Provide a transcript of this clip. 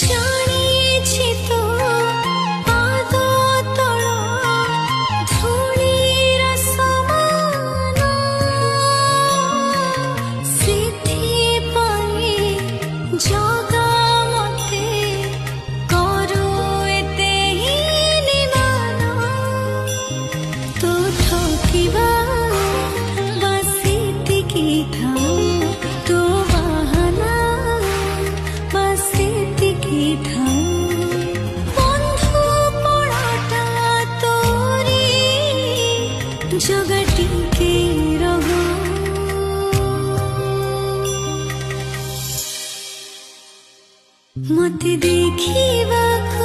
ଜାଣିଛି ତୋ ପାଦ ତଳ ଧୂଳିର ସମାନ ସେଥିପାଇଁ ଜଗା ମତେ କରୁ ଏତେ ହୀନିମାନ ତୋ ଠକିବା ବାସିତିକି ଥାଉ ତୋ ବାହାନା ବାସିତିକି ଥାଉ ବନ୍ଧୁ ପଡ଼ଟା ତୋରି ଜଗା ଟିକେ ରହ ମତେ ଦେଖିବାକୁ